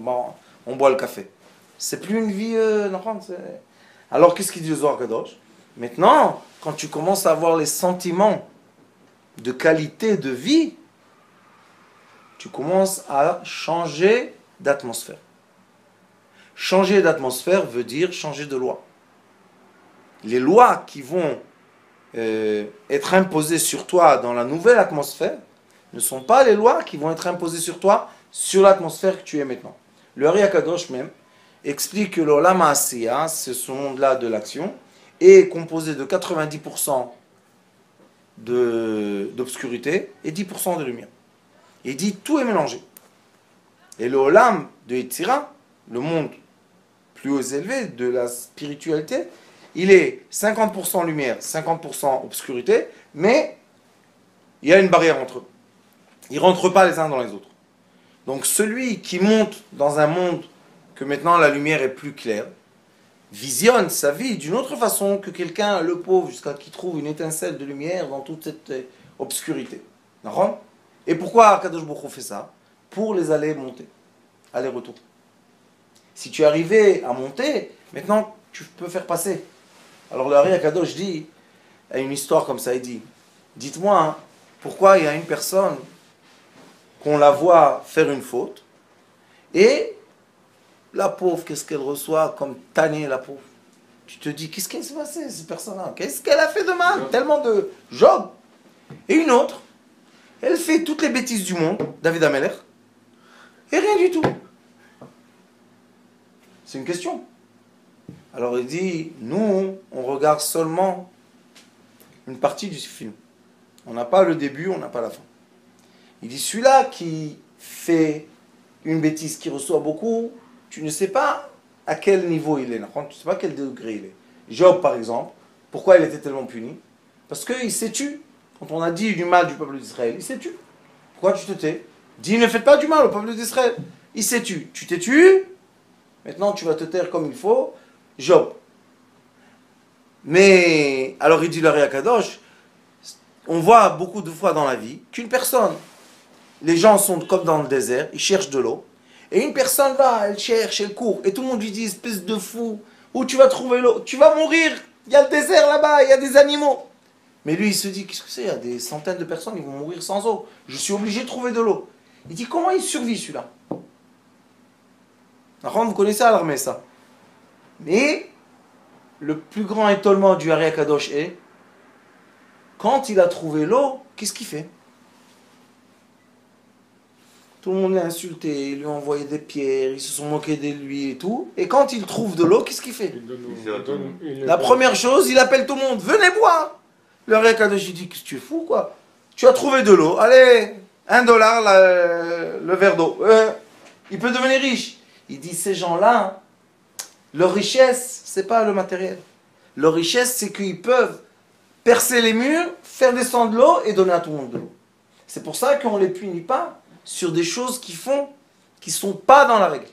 on boit le café. C'est plus une vie normale. Alors, qu'est-ce qu'il dit le Zohar Kadosh? Maintenant, quand tu commences à avoir les sentiments de qualité de vie, tu commences à changer d'atmosphère. Changer d'atmosphère veut dire changer de loi. Les lois qui vont être imposées sur toi dans la nouvelle atmosphère ne sont pas les lois qui vont être imposées sur toi sur l'atmosphère que tu es maintenant. Le Ari Akadosh même explique que l'Olam Asiya, ce monde-là de l'action, est composé de 90% d'obscurité et 10% de lumière. Il dit tout est mélangé. Et le Olam de Yetzira, le monde plus haut élevé de la spiritualité, il est 50% lumière, 50% obscurité, mais il y a une barrière entre eux. Ils ne rentrent pas les uns dans les autres. Donc celui qui monte dans un monde que maintenant la lumière est plus claire, visionne sa vie d'une autre façon que quelqu'un, le pauvre, jusqu'à qui trouve une étincelle de lumière dans toute cette obscurité. D'accord? Et pourquoi Kadosh Baruch Hu fait ça? Pour les aller monter, aller-retour. Si tu es arrivé à monter, maintenant tu peux faire passer. Alors le Ari Akadosh dit, il y a une histoire comme ça, il dit, dites-moi, hein, pourquoi il y a une personne qu'on la voit faire une faute, et la pauvre, qu'est-ce qu'elle reçoit comme tannée, la pauvre? Tu te dis, qu'est-ce qu'elle s'est passé, cette personne-là? Qu'est-ce qu'elle a fait de mal? Tellement de Job. Et une autre, elle fait toutes les bêtises du monde, David Ameller, et rien du tout. C'est une question. Alors il dit, nous, on regarde seulement une partie du film. On n'a pas le début, on n'a pas la fin. Il dit, celui-là qui fait une bêtise, qui reçoit beaucoup, tu ne sais pas à quel niveau il est. Tu ne sais pas à quel degré il est. Job, par exemple, pourquoi il était tellement puni? Parce qu'il s'est tué quand on a dit du mal du peuple d'Israël, il s'est tué. Pourquoi tu te tais? Dis, ne faites pas du mal au peuple d'Israël. Il s'est tué. Tu t'es tué. Maintenant, tu vas te taire comme il faut. Job. Mais, alors il dit le Kadosh, on voit beaucoup de fois dans la vie qu'une personne, les gens sont comme dans le désert, ils cherchent de l'eau, et une personne va, elle cherche, elle court, et tout le monde lui dit, espèce de fou, où tu vas trouver l'eau? Tu vas mourir, il y a le désert là-bas, il y a des animaux. Mais lui, il se dit, qu'est-ce que c'est? Il y a des centaines de personnes, ils vont mourir sans eau. Je suis obligé de trouver de l'eau. Il dit, comment il survit celui-là? Alors, vous connaissez à l'armée ça. Mais, le plus grand étonnement du Ari Kadosh est, quand il a trouvé l'eau, qu'est-ce qu'il fait? Tout le monde l'a insulté, il lui a envoyé des pierres, ils se sont moqués de lui et tout. Et quand il trouve de l'eau, qu'est-ce qu'il fait? La première chose, il appelle tout le monde, venez boire. Le Ari Kadosh, il dit, qu'est-ce que tu es fou quoi? Tu as trouvé de l'eau, allez, $1 le verre d'eau. Il peut devenir riche. Il dit, ces gens-là, leur richesse, c'est pas le matériel. Leur richesse, c'est qu'ils peuvent percer les murs, faire descendre l'eau et donner à tout le monde de l'eau. C'est pour ça qu'on ne les punit pas sur des choses qui ne sont pas dans la règle.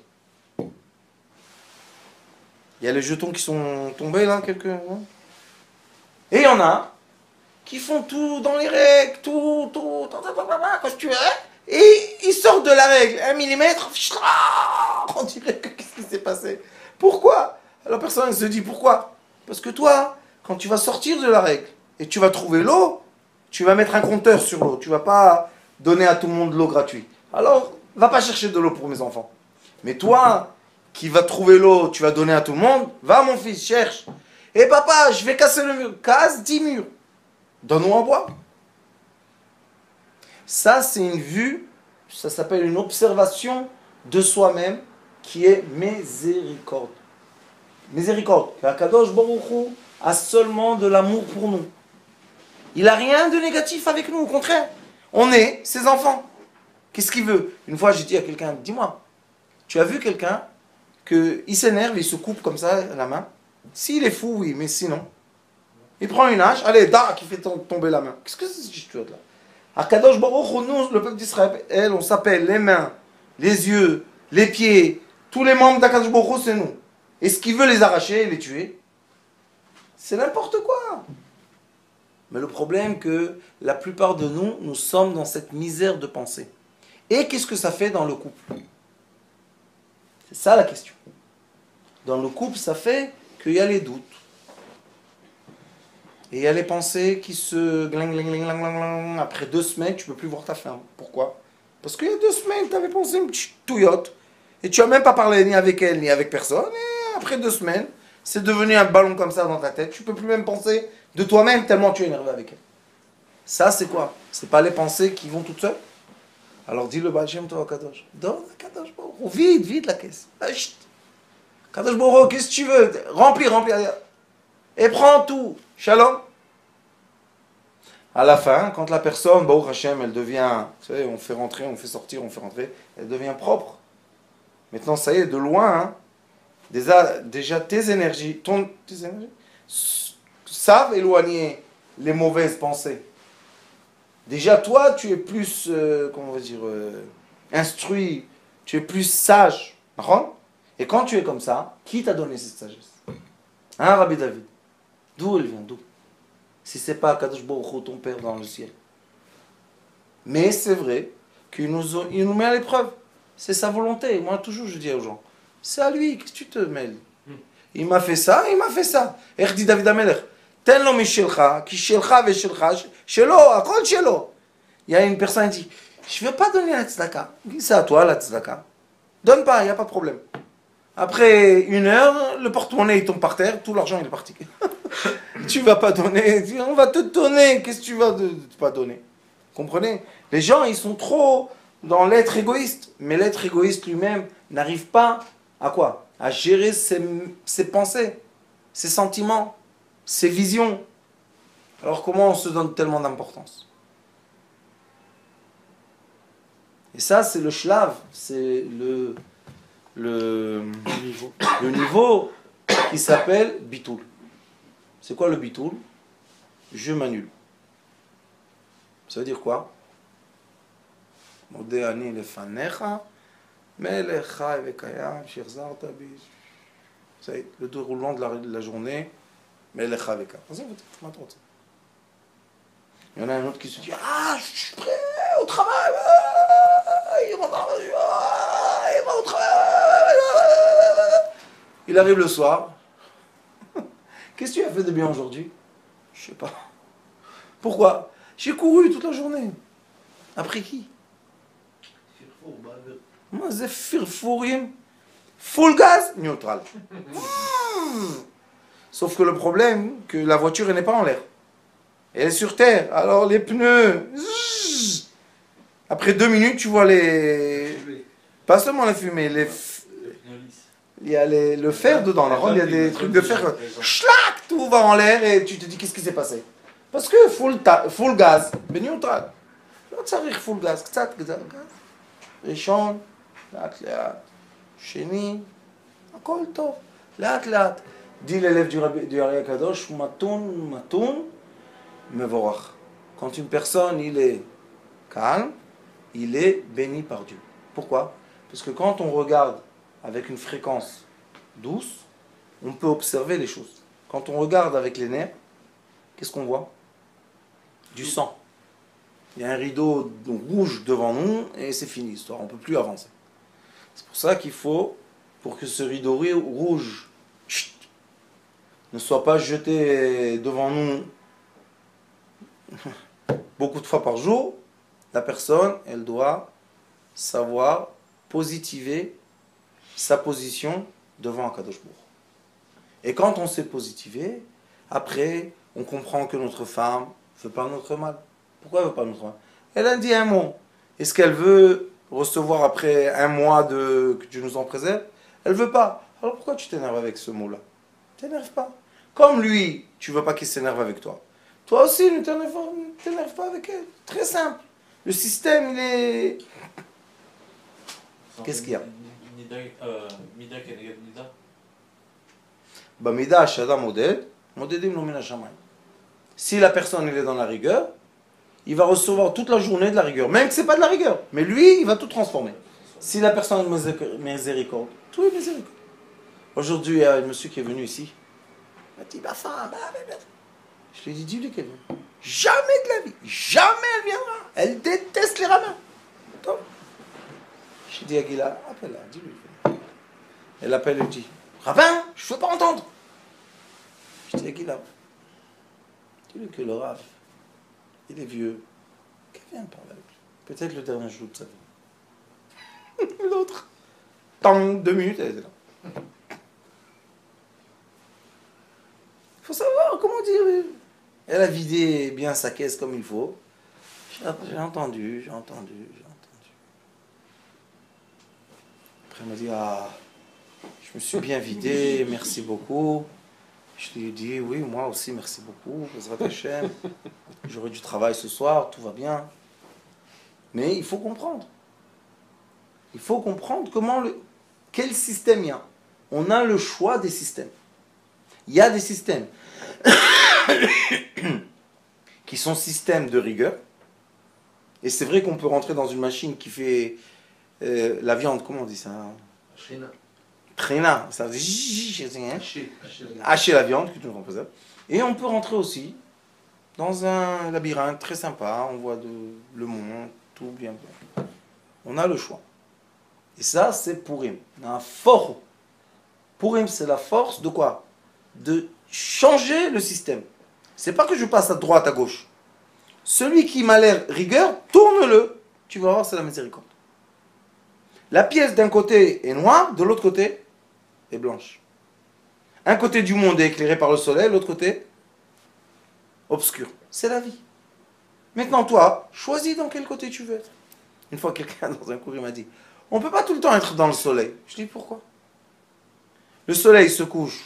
Il y a les jetons qui sont tombés là, quelques. Et il y en a qui font tout dans les règles, tout, quand tu veux, et ils sortent de la règle, 1 millimètre, on dirait que qu'est-ce qui s'est passé? Pourquoi? Alors personne ne se dit pourquoi? Parce que toi, quand tu vas sortir de la règle et tu vas trouver l'eau, tu vas mettre un compteur sur l'eau, tu vas pas donner à tout le monde l'eau gratuite. Alors, va pas chercher de l'eau pour mes enfants. Mais toi, qui vas trouver l'eau, tu vas donner à tout le monde, va mon fils, cherche. Et papa, je vais casser le mur. Casse 10 murs. Donne-moi à boire. Ça, c'est une vue, ça s'appelle une observation de soi-même qui est miséricorde. Miséricorde. Kadosh Baruch Hu a seulement de l'amour pour nous. Il n'a rien de négatif avec nous, au contraire. On est ses enfants. Qu'est-ce qu'il veut? Une fois, j'ai dit à quelqu'un, dis-moi, tu as vu quelqu'un qu'il s'énerve, il se coupe comme ça la main? S'il est fou, oui, mais sinon. Il prend une hache, allez, qui fait tomber la main. Qu'est-ce que c'est cette histoire-là? Akadosh Baruch Hu, nous, le peuple d'Israël, on s'appelle les mains, les yeux, les pieds, tous les membres d'Akadosh Baruch Hu, c'est nous. Et ce qu'il veut les arracher, les tuer, c'est n'importe quoi. Mais le problème que la plupart de nous, nous sommes dans cette misère de pensée. Et qu'est-ce que ça fait dans le couple? C'est ça la question. Dans le couple, ça fait qu'il y a les doutes. Et il y a les pensées qui se gling. Après 2 semaines, tu ne peux plus voir ta femme. Pourquoi? Parce qu'il y a 2 semaines, tu avais pensé une petite touillotte. Et tu n'as même pas parlé ni avec elle, ni avec personne. Et après 2 semaines, c'est devenu un ballon comme ça dans ta tête. Tu ne peux plus même penser de toi-même tellement tu es énervé avec elle. Ça, c'est quoi? C'est pas les pensées qui vont toutes seules? Alors dis le Baal Shem Tov à Kadosh. Donne à Kadosh Baruch Hu. Vide la caisse. Kadosh Baruch Hu, qu'est-ce que tu veux? Remplis. Et prends tout. Shalom. À la fin, quand la personne, Baruch Hashem, elle devient, vous savez, on fait rentrer, on fait sortir, on fait rentrer, elle devient propre. Maintenant, ça y est, de loin, hein, déjà tes énergies savent éloigner les mauvaises pensées. Déjà, toi, tu es plus, comment on va dire, instruit, tu es plus sage. Et quand tu es comme ça, qui t'a donné cette sagesse? Hein, Rabbi David? D'où elle vient? D'où? Si ce n'est pas Kadosh Baruch Hu, ton Père dans le ciel. Mais c'est vrai qu'il nous met à l'épreuve. C'est sa volonté. Moi, toujours, je dis aux gens, c'est à lui, qu'est-ce que tu te mêles? Il m'a fait ça, il m'a fait ça. Et dit David Amelech, ten lo mishelcha, ki shelcha ve shelcha, shelo, akol shelo. Il y a une personne qui dit, je ne veux pas donner la tzedaka. C'est à toi la tzedaka. Donne pas, il n'y a pas de problème. Après 1 heure, le porte-monnaie il tombe par terre, tout l'argent il est parti. Tu vas pas donner, on va te donner, qu'est-ce que tu vas pas donner? Comprenez? Les gens ils sont trop dans l'être égoïste, mais l'être égoïste lui-même n'arrive pas à quoi? À gérer ses pensées, ses sentiments, ses visions. Alors comment on se donne tellement d'importance? Et ça c'est le shlav, c'est le niveau qui s'appelle bitoul. C'est quoi le bitoul? Je m'annule. Ça veut dire quoi? Modé ani lefanecha, melech chai vekayam, shirzarta bi. C'est le déroulement de la journée, melech chai vekayam. Il y en a un autre qui se dit, ah, je suis prêt au travail, il va au travail. Il arrive le soir. Qu'est-ce que tu as fait de bien aujourd'hui? Je sais pas. Pourquoi? J'ai couru toute la journée. Après qui? Moi, c'est firfourim. Full gaz, neutral. Sauf que le problème, que la voiture elle n'est pas en l'air. Elle est sur terre. Alors les pneus. Après 2 minutes, tu vois les. Pas seulement la fumée, il y a le fer dedans. Là, il y a des trucs de fer. Schlac, tout va en l'air et tu te dis qu'est-ce qui s'est passé? Parce que full gaz, mais neutral. לא צריך full gaz, קצת גז. ראשון, לאט לאט. שני, הכל טוב. לאט לאט. dit l'élève du Ari Akadosh, matoun, mevorach. Quand une personne, il est calme, il est béni par Dieu. Pourquoi? Parce que quand on regarde avec une fréquence douce, on peut observer les choses. Quand on regarde avec les nerfs, qu'est-ce qu'on voit? Du sang. Il y a un rideau rouge devant nous et c'est fini l'histoire, on ne peut plus avancer. C'est pour ça qu'il faut, pour que ce rideau rouge ne soit pas jeté devant nous beaucoup de fois par jour, la personne, elle doit savoir positiver sa position devant Akadosh Baruch. Et quand on sait positiver, après, on comprend que notre femme ne veut pas notre mal. Pourquoi elle ne veut pas notre mal? Elle a dit un mot. Est-ce qu'elle veut recevoir après un mois que tu nous en préserves? Elle ne veut pas. Alors pourquoi tu t'énerves avec ce mot-là? T'énerve pas. Comme lui, tu ne veux pas qu'il s'énerve avec toi. Toi aussi, ne t'énerve pas avec elle. Très simple. Le système, il est... Qu'est-ce qu'il y a? Mida keneged mida. Bamida Shada Moded, Modedim no mina shamayim. Si la personne elle est dans la rigueur, il va recevoir toute la journée de la rigueur. Même que ce n'est pas de la rigueur. Mais lui, il va tout transformer. Si la personne est miséricorde, tout est miséricorde. Aujourd'hui, il y a un monsieur qui est venu ici. Il m'a dit, ma femme, je lui ai dit, dis-lui qu'elle vient. Jamais de la vie. Jamais elle viendra. Elle déteste les rabbins. Top. Je lui ai dit à Gila, appelle-la, dis-lui. Elle appelle et dit, rabbin, je ne veux pas entendre. Je dis à Gila, dis-lui que le Rav, il est vieux. Qu'elle vienne parler avec lui. Peut-être le dernier jour de sa vie. L'autre, tant 2 minutes, elle était là. Il faut savoir comment dire. Elle a vidé bien sa caisse comme il faut. J'ai entendu. Après, elle m'a dit, ah, je me suis bien vidé, merci beaucoup. Je lui ai dit, oui, moi aussi, merci beaucoup. J'aurai du travail ce soir, tout va bien. Mais il faut comprendre. Il faut comprendre quel système il y a. On a le choix des systèmes. Il y a des systèmes qui sont systèmes de rigueur. Et c'est vrai qu'on peut rentrer dans une machine qui fait la viande, comment on dit ça? Trina, ça veut dire hacher la viande, que tu nous préserves. Et on peut rentrer aussi dans un labyrinthe très sympa, on voit le monde, tout bien. On a le choix. Et ça, c'est Purim. On a un fort. Purim, c'est la force de quoi? De changer le système. C'est pas que je passe à droite, à gauche. Celui qui m'a l'air rigueur, tourne-le. Tu vas voir, c'est la miséricorde. La pièce d'un côté est noire, de l'autre côté est blanche. Un côté du monde est éclairé par le soleil, l'autre côté obscur. C'est la vie. Maintenant, toi, choisis dans quel côté tu veux être. Une fois, quelqu'un dans un cours, il m'a dit, on ne peut pas tout le temps être dans le soleil. Je dis, pourquoi? Le soleil se couche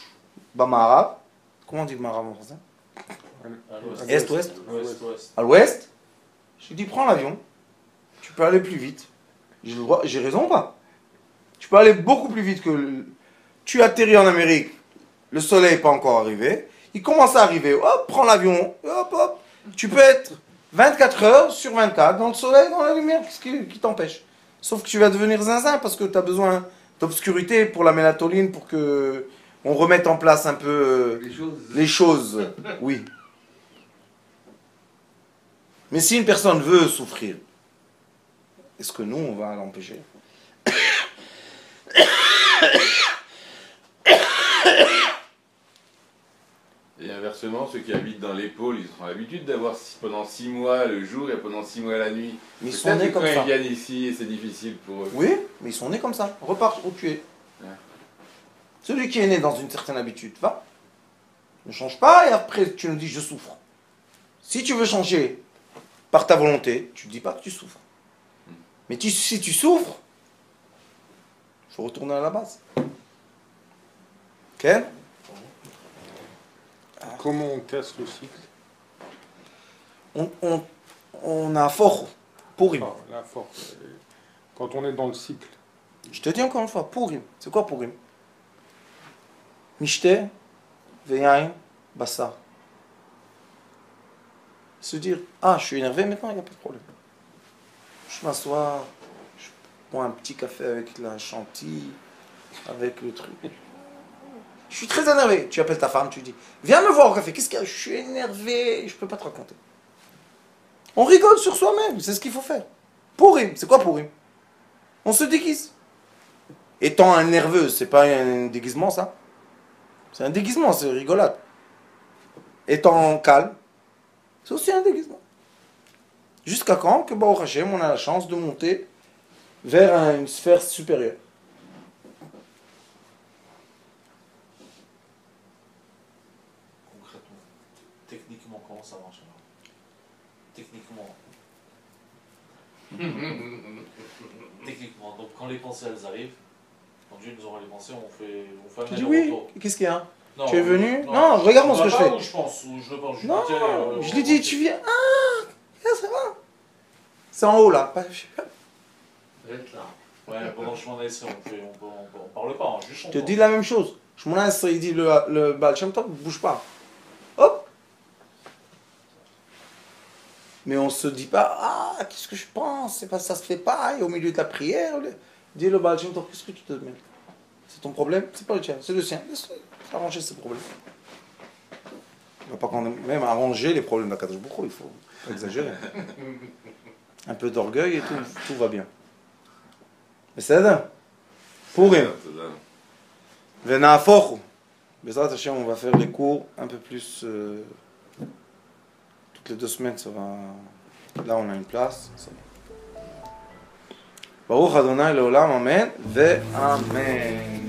Bamara. Comment on dit Bamara en français? Est, ouest? À l'ouest. Je lui dis, prends l'avion. Tu peux aller plus vite. J'ai raison ou pas? Tu peux aller beaucoup plus vite que... Tu atterris en Amérique, le soleil n'est pas encore arrivé. Il commence à arriver. Hop, prends l'avion. Hop, hop. Tu peux être 24 heures sur 24 dans le soleil, dans la lumière. Qu'est-ce qui t'empêche? Sauf que tu vas devenir zinzin parce que tu as besoin d'obscurité pour la mélatonine, pour que on remette en place un peu les choses. Oui. Mais si une personne veut souffrir, est-ce que nous, on va l'empêcher? Et inversement, ceux qui habitent dans les pôles, ils ont l'habitude d'avoir pendant 6 mois le jour et pendant 6 mois la nuit. Mais ils sont Peut-être nés que comme quand ça. ils viennent ici, c'est difficile pour eux. Oui, mais ils sont nés comme ça. Repars où tu es. Ouais. Celui qui est né dans une certaine habitude, va. Ne change pas et après tu nous dis je souffre. Si tu veux changer par ta volonté, tu ne dis pas que tu souffres. Mais si tu souffres, il faut retourner à la base. Ok? Comment on casse le cycle? On a fort pourim. Ah, la force. Quand on est dans le cycle. Je te dis encore une fois, pourim. C'est quoi pourim? Mishte, veyain, bassa. Se dire, ah, je suis énervé maintenant, il n'y a pas de problème. Je m'assois, je bois un petit café avec la chantilly, avec le truc. Je suis très énervé. Tu appelles ta femme, tu dis, viens me voir au café. Qu'est-ce qu'il y a? Je suis énervé, je ne peux pas te raconter. On rigole sur soi-même, c'est ce qu'il faut faire. Pourim, c'est quoi Pourim? On se déguise. Étant un nerveux, c'est pas un déguisement ça? C'est un déguisement, c'est rigolade. Étant calme, c'est aussi un déguisement. Jusqu'à quand que Baruch Hashem, on a la chance de monter vers une sphère supérieure. Concrètement, techniquement, comment ça marche alors? Techniquement. Techniquement, donc quand les pensées elles arrivent, quand Dieu nous envoie les pensées, on fait Tu un dis oui, aller-retour. qu'est-ce qu'il y a? Non, Tu es venu? Non, regarde-moi ce que je fais. Où je pense, où je le pense. Non, je lui dis, tu viens. Ah, ça va. C'est en haut là. Être là. Ouais, pendant le chemin d'Aïsra, on parle pas, hein, juste on Je te dis la même chose. Shmona Esrei, il dit le Baal Shem Tov, bouge pas. Hop. Mais on se dit pas, ah, qu'est-ce que je pense? C'est pas, ça se fait pas. Et au milieu de la prière, dis le Baal Shem Tov, qu'est-ce que tu te mets? C'est ton problème? C'est pas le tien, c'est le sien. Laisse-le arranger ses problèmes. Il ne va pas quand même arranger les problèmes d'Akadosh Baruch Hu, il faut pas exagérer. Un peu d'orgueil et tout va bien. Mais c'est ça. Pourim. Venafochu. Bezrat Hashem, on va faire les cours un peu plus. Toutes les 2 semaines, ça va. Là, on a une place. Baruch Adonai Leolam, Amen. Ve Amen.